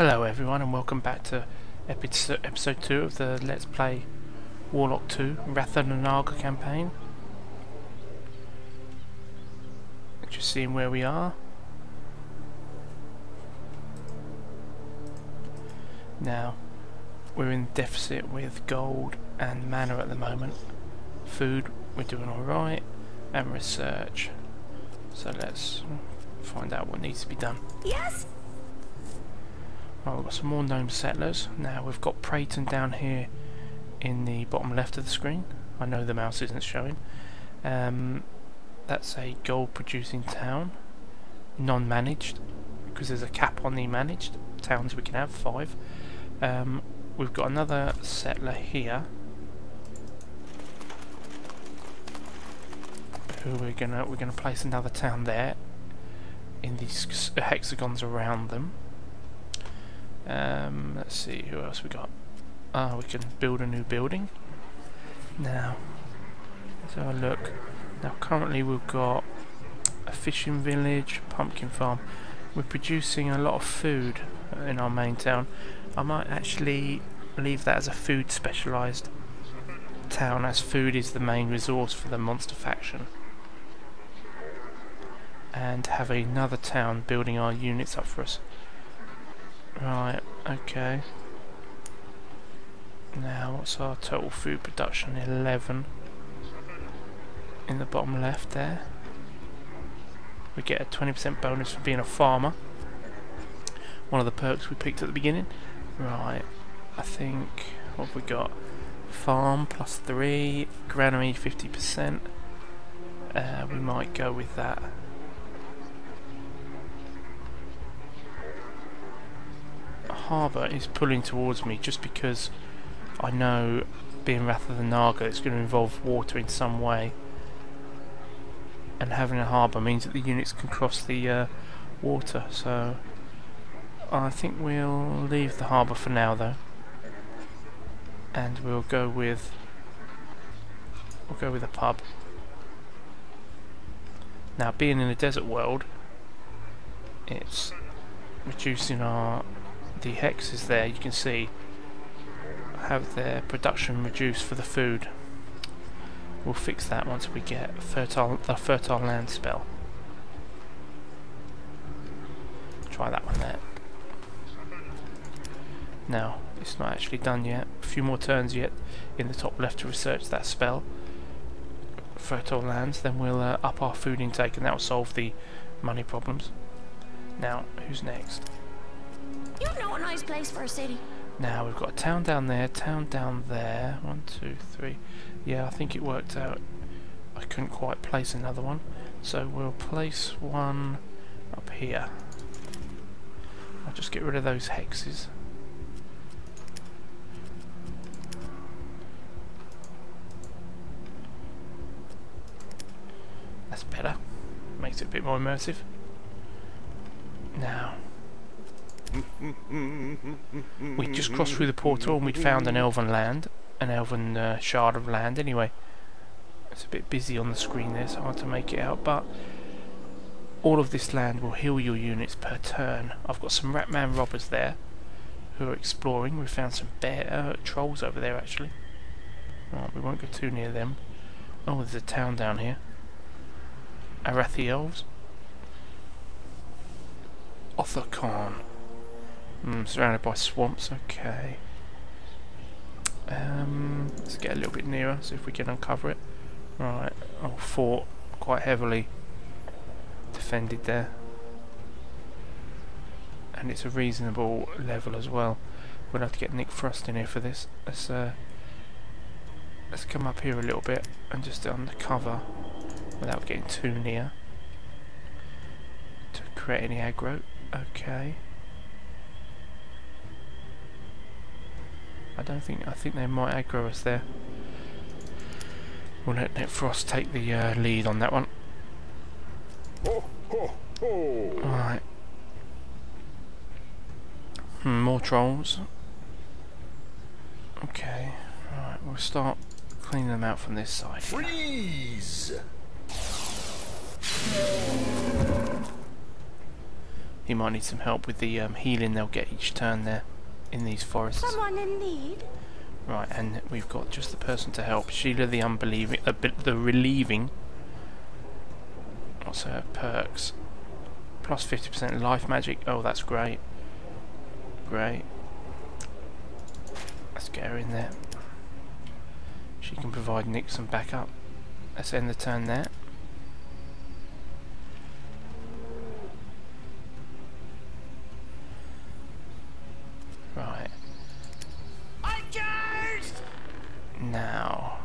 Hello everyone and welcome back to episode 2 of the Let's Play Warlock 2 Wrath of the Naga campaign. Just seeing where we are. Now, we're in deficit with gold and mana at the moment. Food, we're doing alright, and research. So let's find out what needs to be done. Yes! Right, we've got some more gnome settlers. Now we've got Prayton down here in the bottom left of the screen. I know the mouse isn't showing. That's a gold producing town. Non-managed, because there's a cap on the managed towns we can have, 5. We've got another settler here who we're gonna place another town there in these hexagons around them. Let's see who else we got. We can build a new building. Now let's have a look. Now currently we've got a fishing village, pumpkin farm. We're producing a lot of food in our main town. I might actually leave that as a food specialised town, as food is the main resource for the monster faction, and have another town building our units up for us. Right, okay. Now what's our total food production? 11 in the bottom left there. We get a 20% bonus for being a farmer, one of the perks we picked at the beginning. Right, I think, what have we got? Farm +3, granary 50%. We might go with that. Harbour is pulling towards me just because I know, being Wrath of the Naga, it's going to involve water in some way, and having a harbour means that the units can cross the water. So I think we'll leave the harbour for now though, and we'll go with a pub. Now, being in a desert world, it's reducing the hexes there. You can see have their production reduced for the food. We'll fix that once we get the fertile land spell. Try that one there. Now, it's not actually done yet. A few more turns yet in the top left to research that spell. Fertile lands, then we'll up our food intake, and that will solve the money problems. Now, who's next? You know a nice place for a city. Now we've got a town down there, town down there. 1, 2, 3. Yeah, I think it worked out. I couldn't quite place another one, so we'll place one up here. I'll just get rid of those hexes. That's better. Makes it a bit more immersive. Now, we just crossed through the portal and we'd found an elven land, an elven shard of land anyway. It's a bit busy on the screen there, so hard to make it out, but all of this land will heal your units per turn. I've got some Ratman robbers there who are exploring. We found some bear trolls over there actually. Right, we won't go too near them. Oh, there's a town down here. Arathi elves. Othercon. Surrounded by swamps, okay. Let's get a little bit nearer, see if we can uncover it. Right, fort quite heavily defended there. And it's a reasonable level as well. We'll have to get Nick Frost in here for this. Let's come up here a little bit and just undercover without getting too near to create any aggro. Okay. I think they might aggro us there. We'll let Nick Frost take the lead on that one. Alright. More trolls. Okay. Alright, we'll start cleaning them out from this side. Freeze! he might need some help with the healing they'll get each turn there in these forests. Someone in need? Right, and we've got just the person to help. Sheila the unbelieving, the relieving. What's her perks? Plus 50% life magic. Oh, that's great. Great. Let's get her in there. She can provide Nick some backup. Let's end the turn there. Right. Now,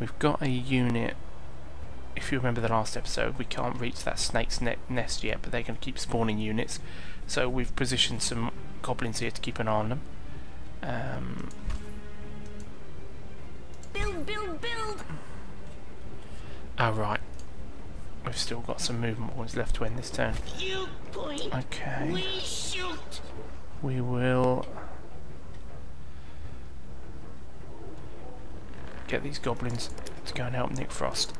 we've got a unit. If you remember the last episode, we can't reach that snake's nest yet, but they're going to keep spawning units. So we've positioned some goblins here to keep an eye on them. Build! Oh, right. We've still got some movement points left to end this turn. You point. Okay. We shoot. We will get these goblins to go and help Nick Frost.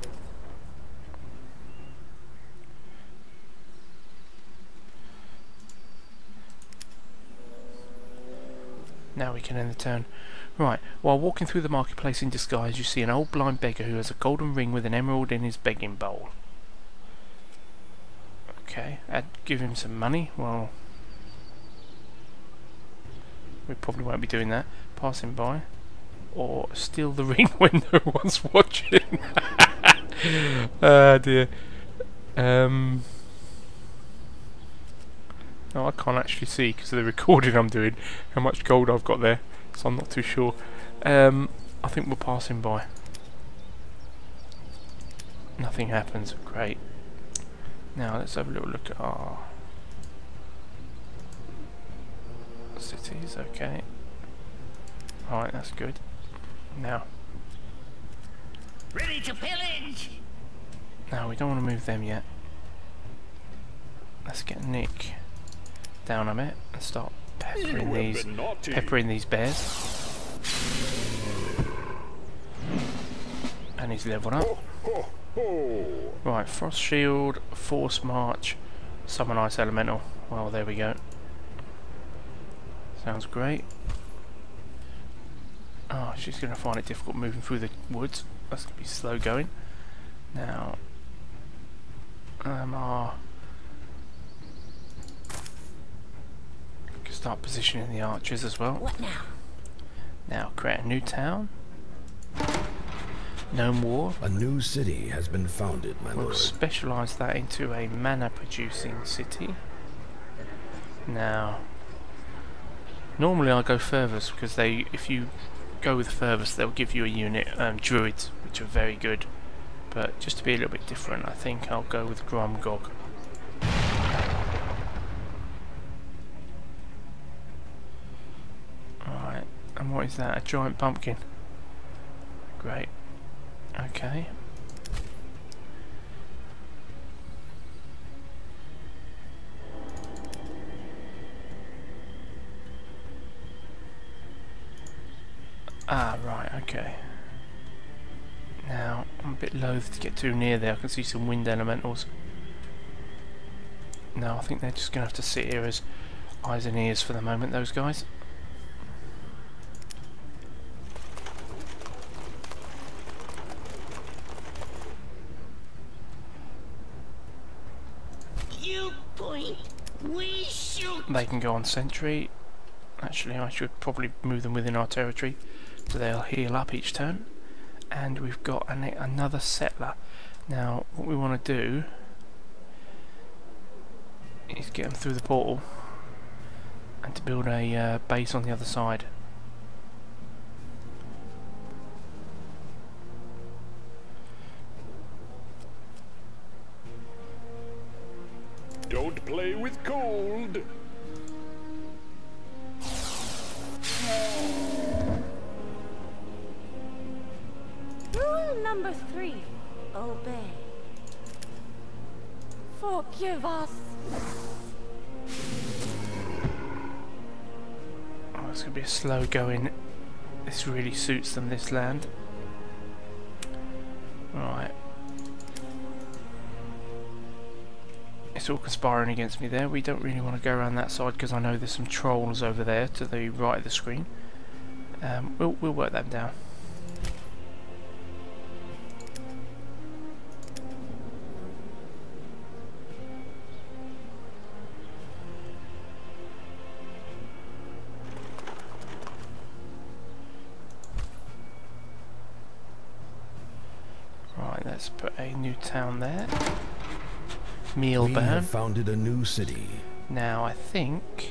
Now we can end the turn. Right, while walking through the marketplace in disguise, you see an old blind beggar who has a golden ring with an emerald in his begging bowl. Okay, I'd give him some money. Well, we probably won't be doing that. Pass him by. Or steal the ring when no one's watching. Ah, dear. No, I can't actually see because of the recording I'm doing how much gold I've got there, so I'm not too sure. I think we'll pass him by. Nothing happens. Great. Now let's have a little look at our cities. Okay. Alright, that's good. Now. Ready to pillage. No, we don't want to move them yet. Let's get Nick down a bit and start peppering these bears. And he's leveled up. Right, Frost Shield, Force March, Summon Ice Elemental. Well, there we go. Sounds great. Oh, she's going to find it difficult moving through the woods. That's going to be slow going. Now, start positioning the archers as well. What now? Now, create a new town. Gnome War. A new city has been founded, my We'll lord. specialise that into a mana-producing city. Now, normally I go furthest because if you go with furthest, they'll give you a unit, druids, which are very good. But just to be a little bit different, I think I'll go with Gromgog. Alright, and what is that? A giant pumpkin. Great. Okay. Ah, right, okay. Now, I'm a bit loath to get too near there. I can see some wind elementals. No, I think they're just going to have to sit here as eyes and ears for the moment, those guys. You point, we shoot. They can go on sentry. Actually, I should probably move them within our territory so they'll heal up each turn. And we've got another settler. Now, what we want to do is get them through the portal and to build a base on the other side. Don't play with cold. Rule number 3. Obey. Forgive us. Oh, it's going to be a slow going. This really suits them, this land. Right. it's all conspiring against me there. We don't really want to go around that side because I know there's some trolls over there to the right of the screen. We'll work them down. Right, let's put a new town there. We have Mealburn. founded a new city. Now I think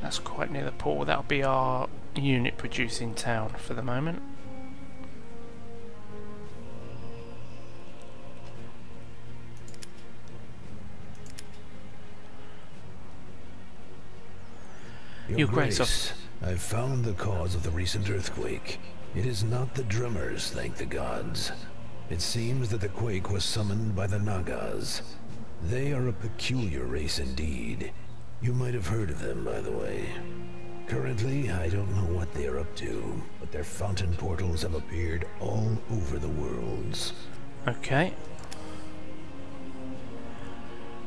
that's quite near the port. That'll be our unit producing town for the moment. Your Grace, I've found the cause of the recent earthquake. It is not the drummers, thank the gods. It seems that the quake was summoned by the Nagas. They are a peculiar race indeed. You might have heard of them, by the way. Currently, I don't know what they are up to, but their fountain portals have appeared all over the worlds. Okay.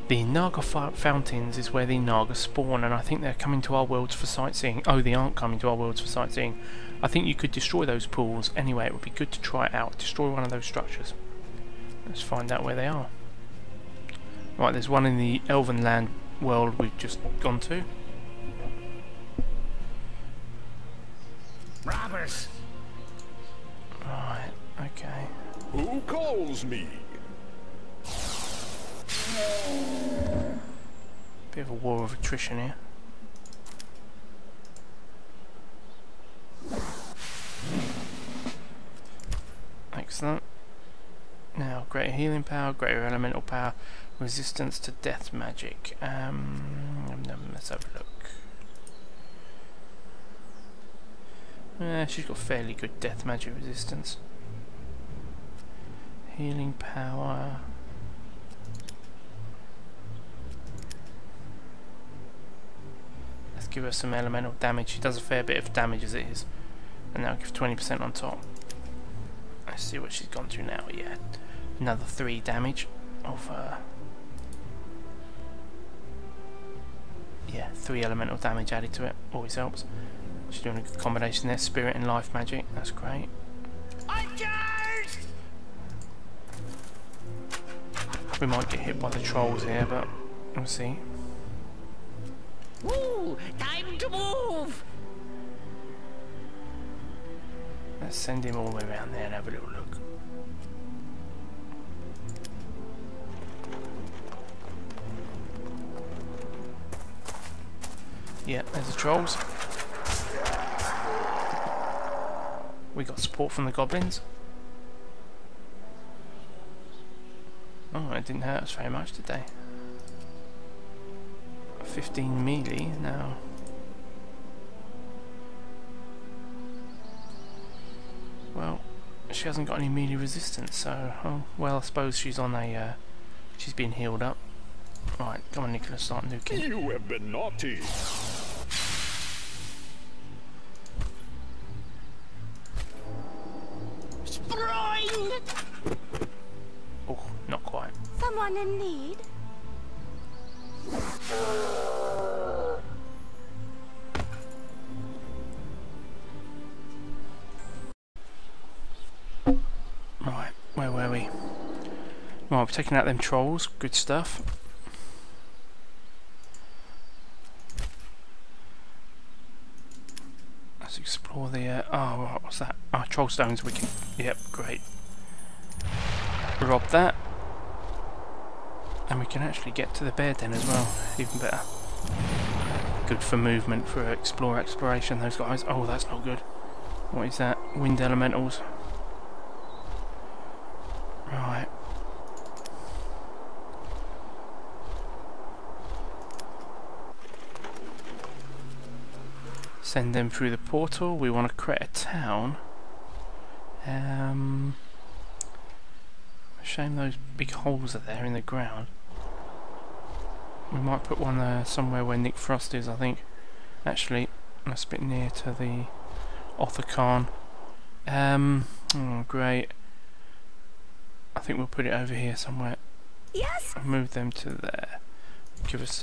The Naga fountains is where the Naga spawn, and I think they're coming to our worlds for sightseeing. Oh, they aren't coming to our worlds for sightseeing. I think you could destroy those pools. Anyway, it would be good to try it out. Destroy one of those structures. Let's find out where they are. Right, there's one in the Elven Land world we've just gone to. Robbers. Right, okay. Who calls me? Bit of a war of attrition here. Excellent. Now, greater healing power, greater elemental power, resistance to death magic. Let's have a look. She's got fairly good death magic resistance. Healing power. Let's give her some elemental damage. She does a fair bit of damage as it is. And that'll give 20% on top. Let's see what she's gone through now. Yeah, another 3 damage of yeah, 3 elemental damage added to it. Always helps. She's doing a good combination there. Spirit and life magic. That's great. We might get hit by the trolls here, but we'll see. Ooh, time to move. Let's send him all the way around there and have a little look. Yeah, there's the trolls. We got support from the goblins. Oh, it didn't hurt us very much, did they? 15 melee now. Well, she hasn't got any melee resistance, so oh, well, I suppose she's on a she's been healed up. Right, come on, Nicholas, start nuking. You have been naughty. Sproing. Oh, not quite. Someone in need? Right, where were we? Right, we've taken out them trolls, good stuff. Let's explore the, oh, right, what's that? Oh, troll stones, we can, yep, great. Rob that. And we can actually get to the bear den as well, even better. Good for movement, for exploration, those guys. Oh, that's not good. What is that? Wind elementals. Right. Send them through the portal. We want to create a town. Shame those big holes are there in the ground. We might put one somewhere where Nick Frost is, I think. Actually, that's a bit near to the Othercon. Oh, great. I think we'll put it over here somewhere. Yes? Move them to there. Give us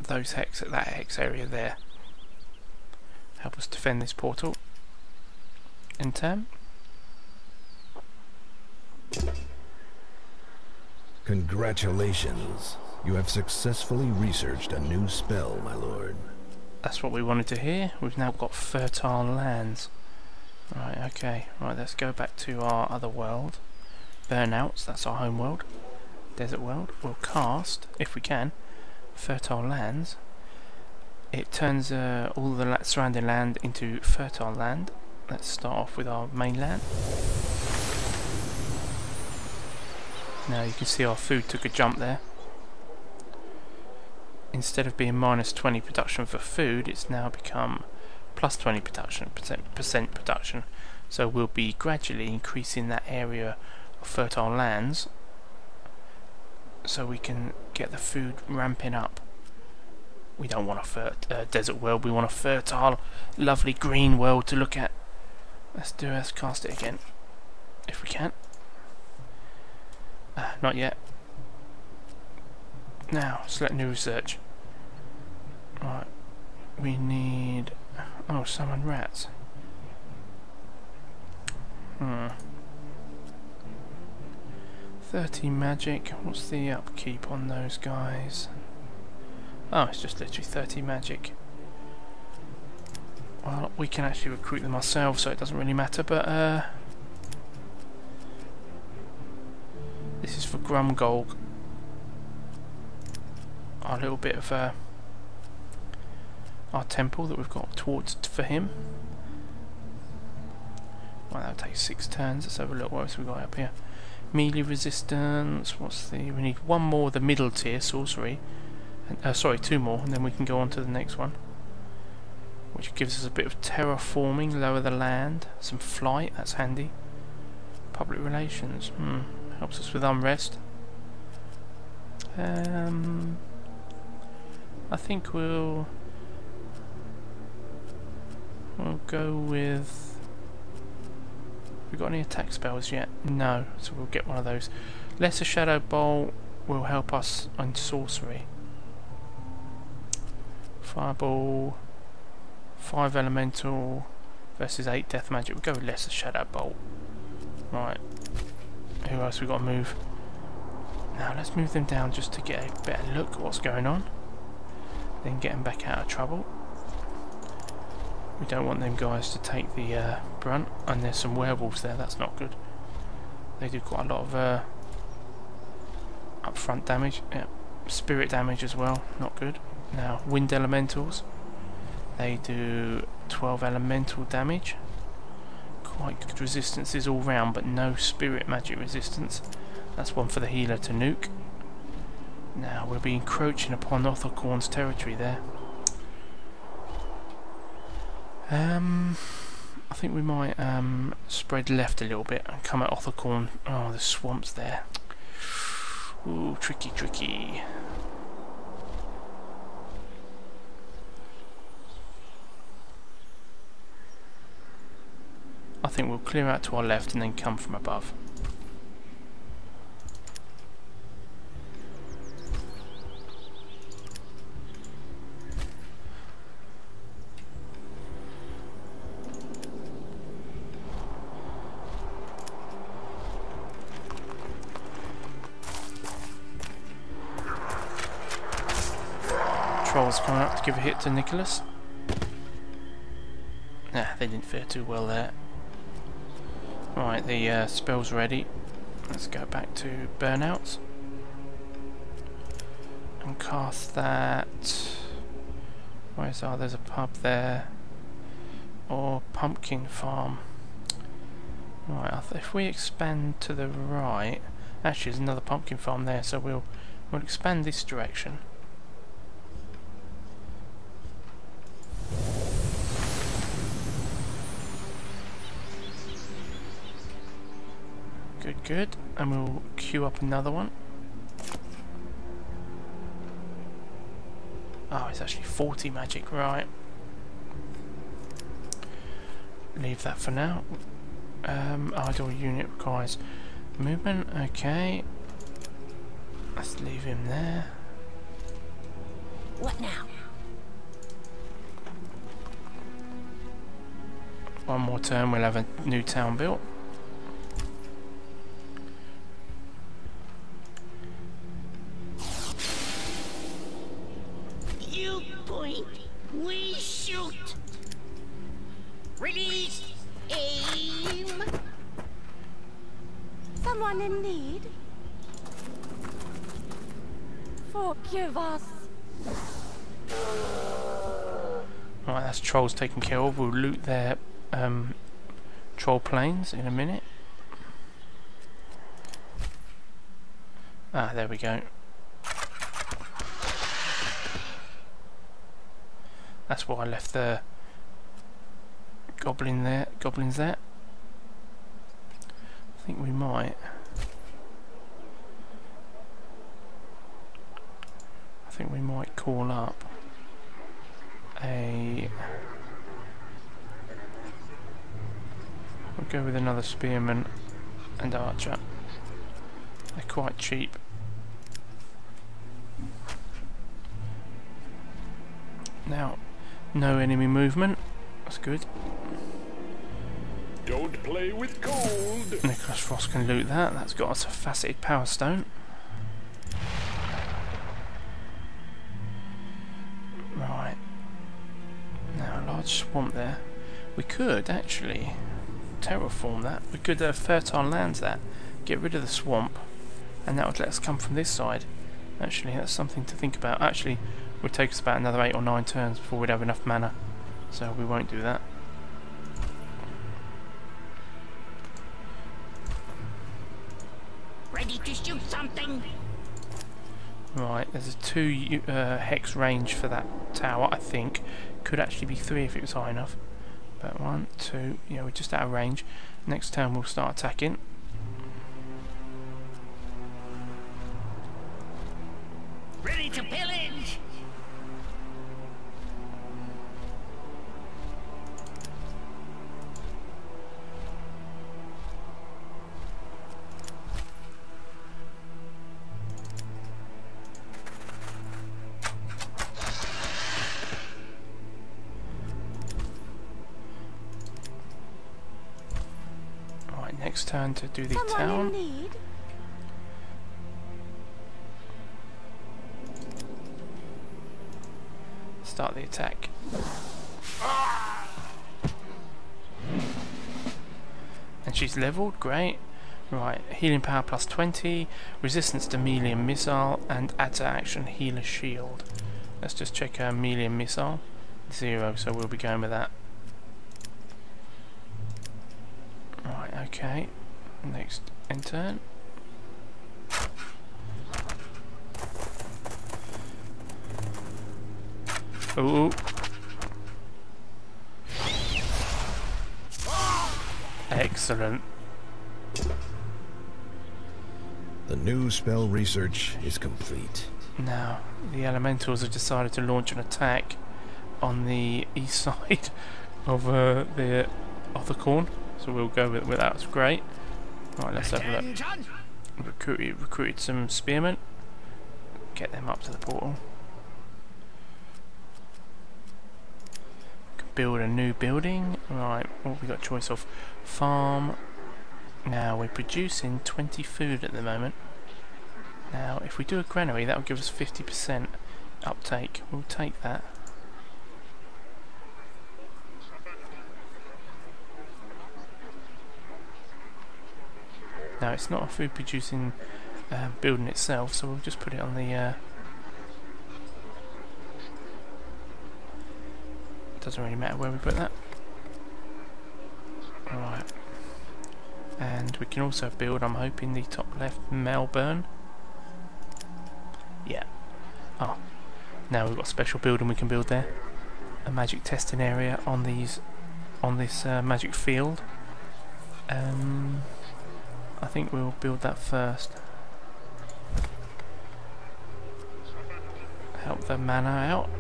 those that hex area there. Help us defend this portal. In turn. Congratulations. You have successfully researched a new spell, my lord. That's what we wanted to hear. We've now got fertile lands. Right, okay. Right, let's go back to our other world. Burnouts, that's our home world. Desert world. We'll cast, if we can, fertile lands. It turns all the surrounding land into fertile land. Let's start off with our mainland. Now you can see our food took a jump there. Instead of being minus 20 production for food, it's now become plus 20 percent production. So we'll be gradually increasing that area of fertile lands so we can get the food ramping up. We don't want a desert world, we want a fertile, lovely green world to look at. Let's cast it again, if we can. Not yet. Now, select new research. Right, we need... oh, summon rats. 30 magic. What's the upkeep on those guys? Oh, it's just literally 30 magic. Well, we can actually recruit them ourselves, so it doesn't really matter, but this is for Grumgolg. Our little bit of our temple that we've got towards for him. Well, that'll take 6 turns. Let's have a look. What else we got up here? Melee resistance. What's the? We need one more of the middle tier sorcery. And, sorry, 2 more, and then we can go on to the next one, which gives us a bit of terraforming, lower the land, some flight. That's handy. Public relations. Helps us with unrest. I think we'll go with... Have we got any attack spells yet? No, so we'll get one of those. Lesser Shadow Bolt will help us on sorcery. Fireball, 5 elemental versus 8 death magic. We'll go with Lesser Shadow Bolt. Right. Who else we got to move? Now let's move them down just to get a better look at what's going on. Then get them back out of trouble. We don't want them guys to take the brunt. And there's some werewolves there, that's not good. They do quite a lot of upfront damage. Yeah. Spirit damage as well, not good. Now, wind elementals. They do 12 elemental damage. Quite good resistances all round, but no spirit magic resistance. That's one for the healer to nuke. Now we'll be encroaching upon Othercorn's territory there. I think we might spread left a little bit and come at Othercorn. Oh, the swamps there. Ooh, tricky, tricky. I think we'll clear out to our left and then come from above. Trolls coming up to give a hit to Nicholas. Nah, they didn't fare too well there. Right, the spell's ready. Let's go back to Burnouts and cast that. Where's our? There's a pub there, or pumpkin farm. Right, if we expand to the right, actually, there's another pumpkin farm there, so we'll expand this direction. Good, good. And we'll queue up another one. Oh, it's actually 40 magic, right. Leave that for now. Idle unit requires movement. Okay. Let's leave him there. What now? One more turn, we'll have a new town built. You point, we shoot. Release, aim. Someone in need? Forgive us. Right, that's trolls taken care of. We'll loot their troll planes in a minute. Ah, there we go. That's why I left the goblins there. I think we might. Call up a. We'll go with another spearman and archer. They're quite cheap. Now, no enemy movement. That's good. Don't play with cold. Nicholas Frost can loot that. That's got us a faceted power stone. Right. Now, a large swamp there. We could actually terraform that. We could fertile lands that. Get rid of the swamp, and that would let us come from this side. Actually, that's something to think about. Actually, it would take us about another 8 or 9 turns before we'd have enough mana, so we won't do that. Ready to shoot something? Right, there's a 2 hex range for that tower, I think. Could actually be 3 if it was high enough. But 1, 2, yeah, we're just out of range. Next turn we'll start attacking. Ready to pillage? Right, next turn to do the Someone town. in need? Start the attack. And she's leveled, great. Right, healing power plus 20, resistance to melee and missile, and add to action healer shield. Let's just check her melee and missile. 0, so we'll be going with that. Right, okay. Next end turn. Ooh. Excellent. The new spell research is complete. Now, the elementals have decided to launch an attack on the east side of the Corn, so we'll go with that. That's great. Right, let's have a look. Attention! Recruited some spearmen. Get them up to the portal. Build a new building. Right, what have we got choice of? Farm. Now we're producing 20 food at the moment. Now if we do a granary, that will give us 50% uptake. We'll take that. Now it's not a food producing building itself, so we'll just put it on the doesn't really matter where we put that. Alright. And we can also build, I'm hoping, the top left, Melbourne. Yeah. Oh. Now we've got a special building we can build there. A magic testing area on this magic field. I think we'll build that first. Help the mana out.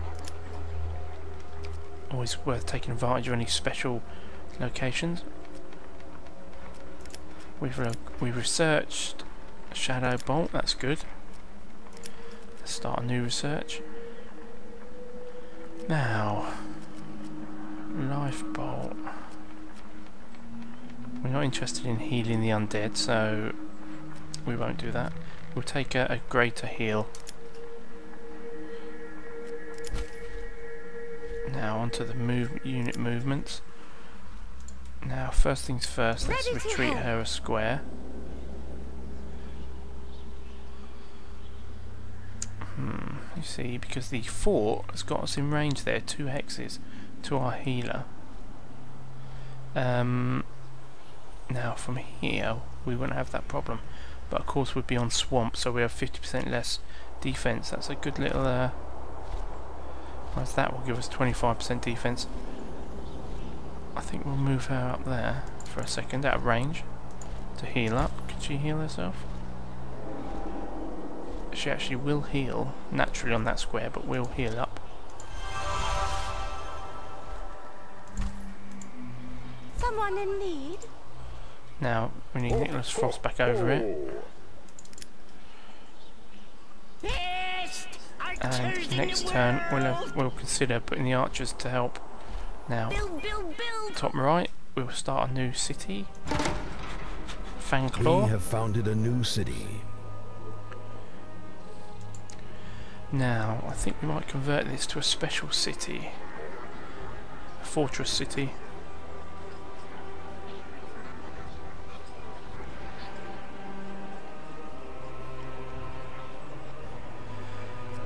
Always worth taking advantage of any special locations. We've researched Shadow Bolt, that's good. Let's start a new research. Now, Life Bolt. We're not interested in healing the undead, so we won't do that. We'll take a greater heal. Now onto the unit movements. Now first things first, let's retreat her a square. You see, because the fort has got us in range there, 2 hexes to our healer. Now from here we wouldn't have that problem, but of course we'd be on swamp, so we have 50% less defense. That's a good little whereas that will give us 25% defense. I think we'll move her up there for a second out of range to heal up. Could she heal herself? She actually will heal naturally on that square, but will heal up. Someone in need? Now we need Nicholas Frost back over it. Yes! And next turn we'll consider putting the archers to help. Now, Build! top right, we'll start a new city. We Fangclaw. have founded a new city. Now, I think we might convert this to a special city. A fortress city.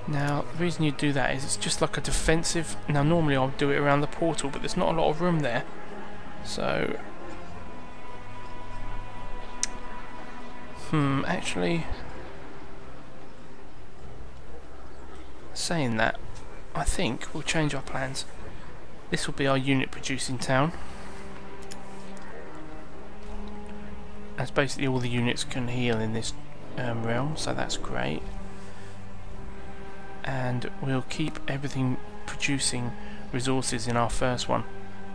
Now, the reason you do that is it's just like a defensive. Now, normally I would do it around the portal, but there's not a lot of room there. So, actually, saying that, I think we'll change our plans. This will be our unit producing town, as basically all the units can heal in this realm, so that's great. And we'll keep everything producing resources in our first one,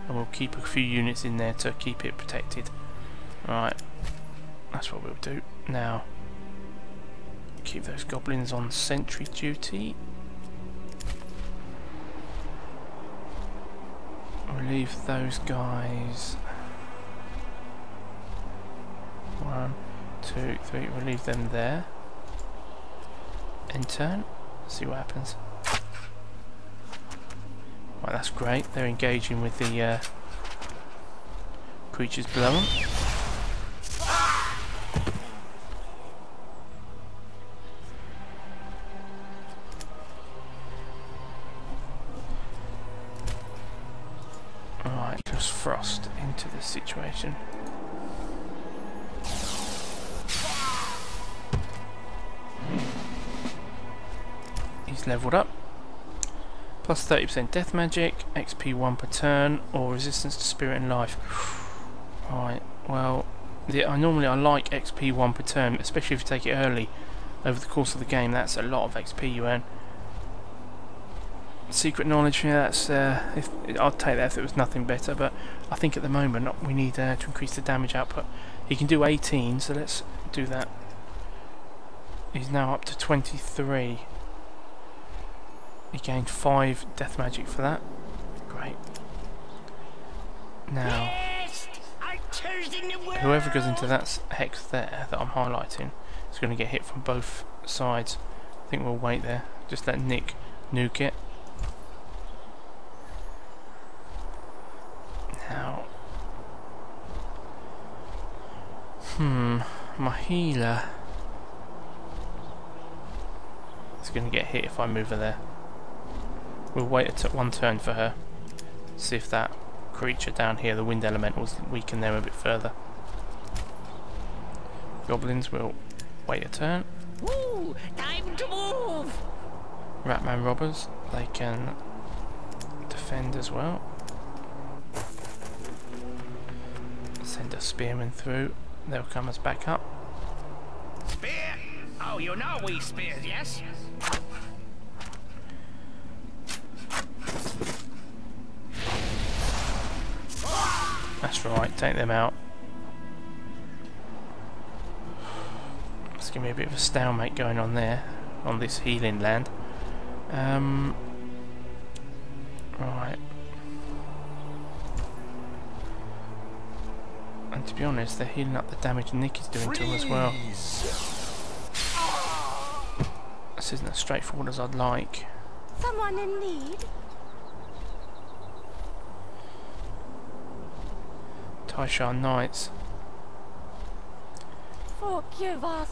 and we'll keep a few units in there to keep it protected. Right, that's what we'll do. Now, keep those goblins on sentry duty. We'll leave those guys. 1, 2, 3. We'll leave them there. End turn. See what happens. Right, that's great. They're engaging with the creatures below them. Alright, just Frost into this situation. He's levelled up. Plus 30% death magic, XP 1 per turn, or resistance to spirit and life. Right, well, I like XP 1 per turn, especially if you take it early over the course of the game. That's a lot of XP you earn. Secret knowledge, yeah, that's I'd take that if it was nothing better, but I think at the moment we need to increase the damage output. He can do 18, so let's do that. He's now up to 23. He gained 5 death magic for that. Great. Now, whoever goes into that hex there that I'm highlighting is going to get hit from both sides. I think we'll wait there. Just let Nick nuke it. Now, my healer is going to get hit if I move her there. We'll wait one turn for her. See if that creature down here, the wind elementals, weaken them a bit further. Goblins will wait a turn. Woo! Time to move! Ratman robbers, they can defend as well. Send a spearman through. They'll come us back up. Spear? Oh, you know we spears, yes? That's right, take them out. There's going to be a bit of a stalemate going on there, on this healing land. Right. And to be honest, they're healing up the damage Nick is doing to them as well. This isn't as straightforward as I'd like. Someone in need? Taishar Knights. Forgive us.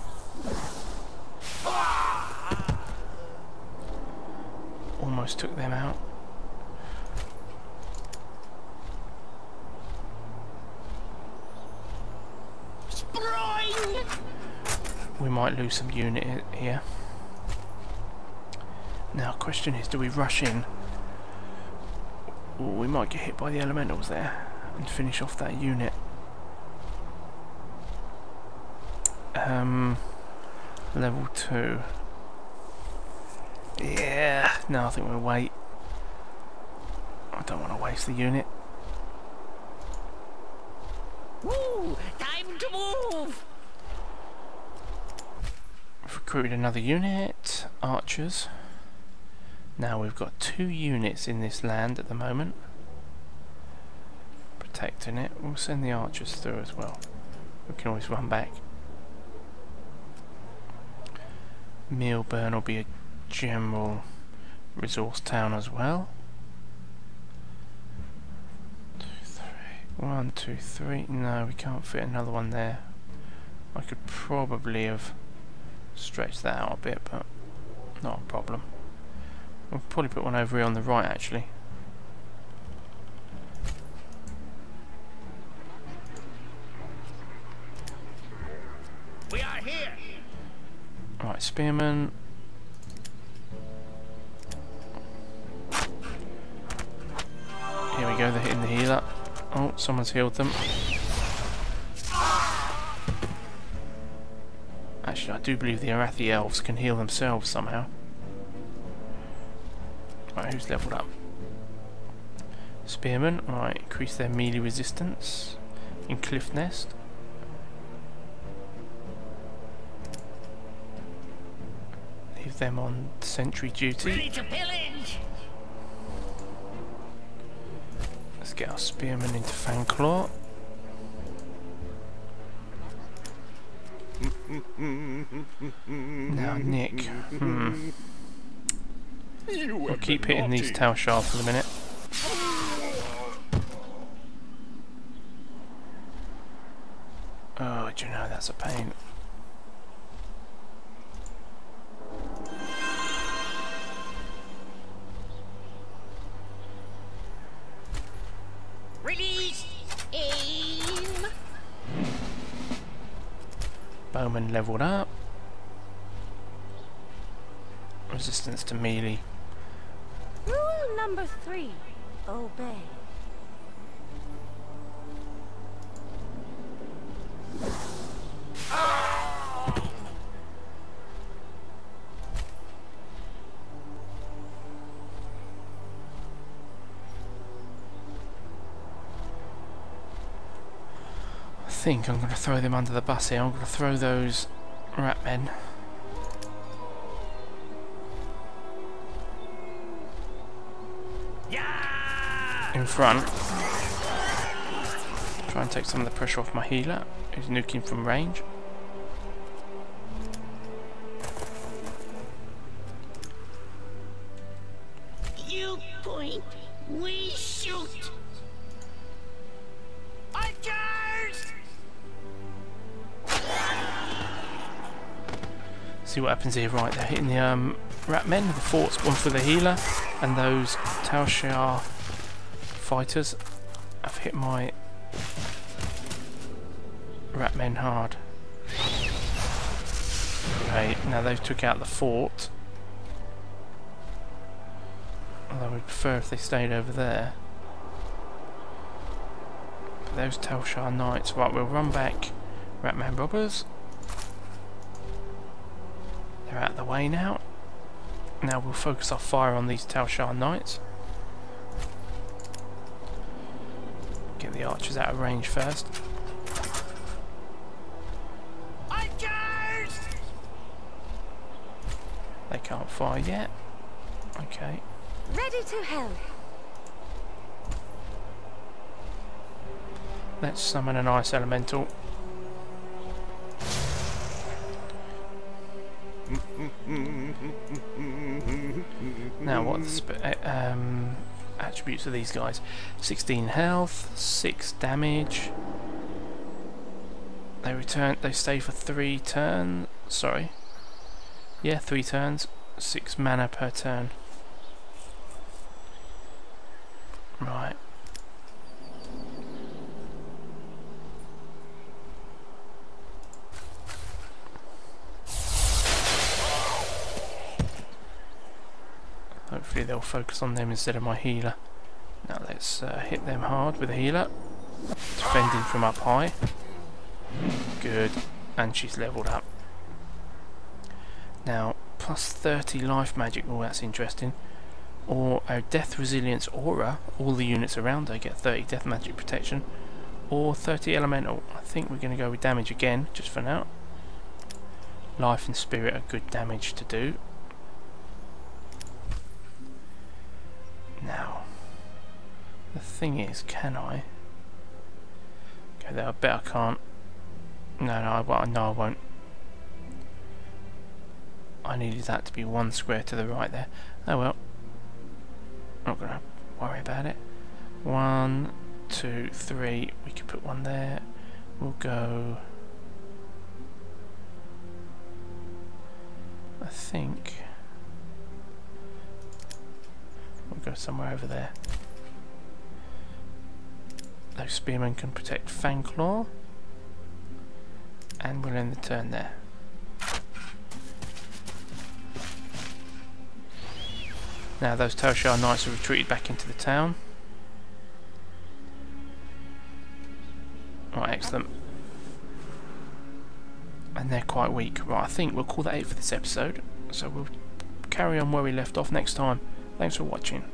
Almost took them out. Spring! We might lose some unit here. Now, question is, do we rush in? Ooh, we might get hit by the elementals there and finish off that unit. Level 2. Yeah, no, I think we'll wait. I don't want to waste the unit. Woo! Time to move! We've recruited another unit, archers. Now we've got 2 units in this land at the moment. Protecting it. We'll send the archers through as well. We can always run back. Millburn will be a general resource town as well. 1, 2, 3. No, we can't fit another one there. I could probably have stretched that out a bit, but not a problem. We'll probably put one over here on the right, actually. We are here. Right, spearmen. Here we go, they're hitting the healer. Oh, someone's healed them. Actually, I do believe the Arathi elves can heal themselves somehow. Right, who's leveled up? Spearmen. Right, increase their melee resistance in Cliff Nest. Leave them on sentry duty. Ready to pillage. Let's get our spearmen into Fangclaw. Now Nick. We'll keep hitting these tail shafts for the minute. Oh, do you know, that's a pain. Release! Aim! Bowman leveled up. Resistance to melee. Rule number 3. Obey. I think I'm going to throw them under the bus here. I'm going to throw those rat men in front. Try and take some of the pressure off my healer, who's nuking from range. You point, we shoot! Archers! See what happens here. Right, they're hitting the rat men, the forts, one for the healer, and those Taoshar fighters have hit my rat men hard. Okay, now they've took out the fort. Although we'd prefer if they stayed over there. But those Taoshar knights. Right, we'll run back. Ratman robbers. They're out of the way now. Now we'll focus our fire on these Taoshar knights. Get the archers out of range first. Archers! Can't fire yet. Okay. Ready to help. Let's summon an ice elemental. Now what are the attributes of these guys? 16 health, 6 damage. They stay for 3 turns. Sorry. Yeah, 3 turns. 6 mana per turn. Right. Hopefully they'll focus on them instead of my healer. Now let's hit them hard with a healer. Defending from up high. Good. And she's leveled up. Now, plus 30 life magic. Oh, that's interesting. Or a death resilience aura. All the units around her get 30 death magic protection. Or 30 elemental. I think we're going to go with damage again, just for now. Life and spirit are good damage to do. Now, the thing is, can I? Okay, there. I bet I can't. No, I won't. I needed that to be 1 square to the right there. Oh well. Not gonna worry about it. 1, 2, 3. We could put 1 there. We'll go. I think we'll go somewhere over there. Those spearmen can protect Fangclaw. And we'll end the turn there. Now those Telshar Knights have retreated back into the town. Right, excellent. And they're quite weak. Right, I think we'll call that it for this episode. So we'll carry on where we left off next time. Thanks for watching.